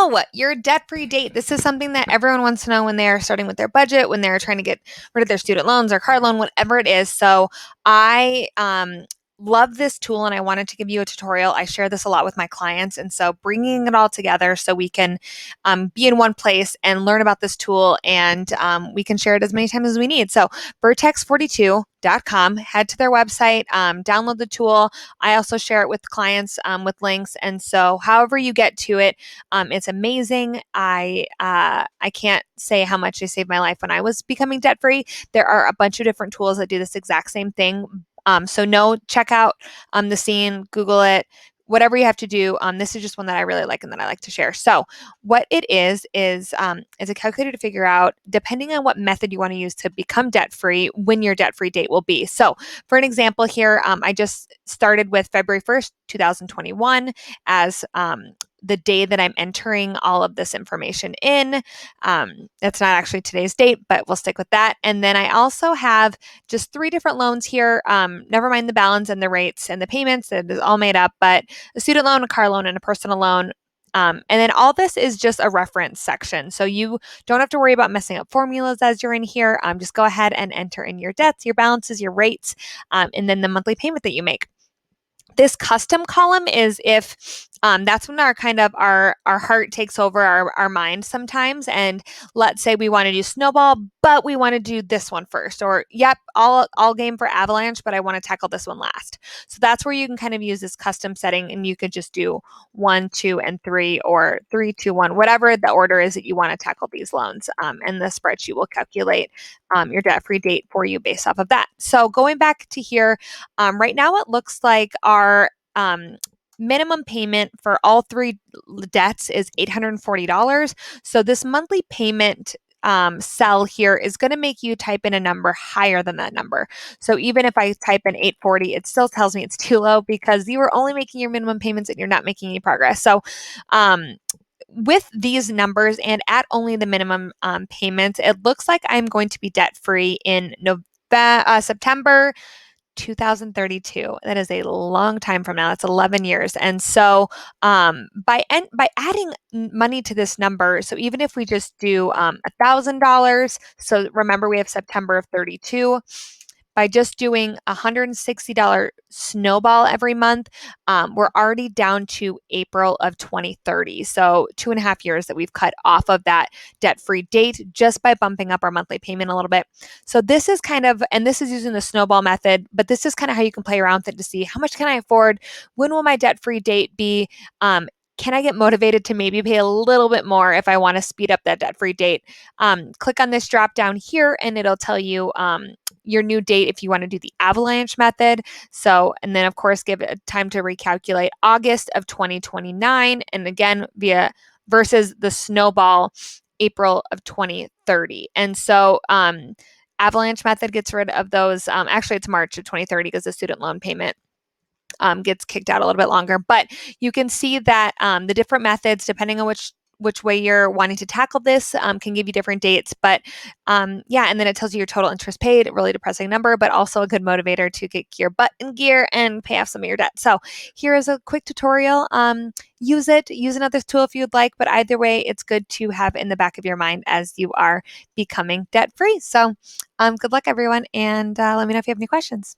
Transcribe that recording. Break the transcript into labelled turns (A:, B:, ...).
A: So, your debt-free date. This is something that everyone wants to know when they're starting with their budget, when they're trying to get rid of their student loans or car loan, whatever it is. So, I love this tool and I wanted to give you a tutorial. I share this a lot with my clients. And so, bringing it all together so we can be in one place and learn about this tool and we can share it as many times as we need. So, Vertex42.com, head to their website, download the tool. I also share it with clients with links. And so, however you get to it, it's amazing. I can't say how much it saved my life when I was becoming debt free. There are a bunch of different tools that do this exact same thing. So no, check out the scene, Google it, whatever you have to do. This is just one that I really like and that I like to share. So what it is a calculator to figure out, depending on what method you want to use to become debt free, when your debt free date will be. So for an example here, I just started with February 1st, 2021 as the day that I'm entering all of this information in. That's not actually today's date, but we'll stick with that. And then I also have just 3 different loans here. Never mind the balance and the rates and the payments, it is all made up, but a student loan, a car loan, and a personal loan. And then all this is just a reference section. So you don't have to worry about messing up formulas as you're in here. Just go ahead and enter in your debts, your balances, your rates, and then the monthly payment that you make. This custom column is if that's when our heart takes over our mind sometimes. And let's say we want to do snowball, but we want to do this one first. Or yep, all game for avalanche, but I want to tackle this one last. So that's where you can kind of use this custom setting, and you could just do 1, 2, and 3, or 3, 2, 1, whatever the order is that you want to tackle these loans. And the spreadsheet will calculate your debt-free date for you based off of that. So going back to here, right now it looks like our minimum payment for all 3 debts is $840. So this monthly payment cell here is going to make you type in a number higher than that number. So even if I type in 840, it still tells me it's too low because you are only making your minimum payments and you're not making any progress. So with these numbers and at only the minimum payments, it looks like I'm going to be debt free in September 2032. That is a long time from now. That's 11 years. And so by adding money to this number, so even if we just do $1,000, so remember we have September of 32, by just doing $160 snowball every month, we're already down to April of 2030. So 2.5 years that we've cut off of that debt-free date just by bumping up our monthly payment a little bit. So this is and this is using the snowball method, but this is kind of how you can play around with it to see how much can I afford? When will my debt-free date be? Can I get motivated to maybe pay a little bit more if I want to speed up that debt-free date? Click on this drop down here and it'll tell you your new date if you want to do the avalanche method. So, and then of course, give it time to recalculate August of 2029. And again, versus the snowball, April of 2030. And so, avalanche method gets rid of those. Actually, it's March of 2030 because the student loan payment gets kicked out a little bit longer. But you can see that the different methods, depending on which way you're wanting to tackle this, can give you different dates. But yeah, and then it tells you your total interest paid, really depressing number, but also a good motivator to get your butt in gear and pay off some of your debt. So here is a quick tutorial. Use another tool if you'd like, but either way, it's good to have in the back of your mind as you are becoming debt free. So good luck, everyone, and let me know if you have any questions.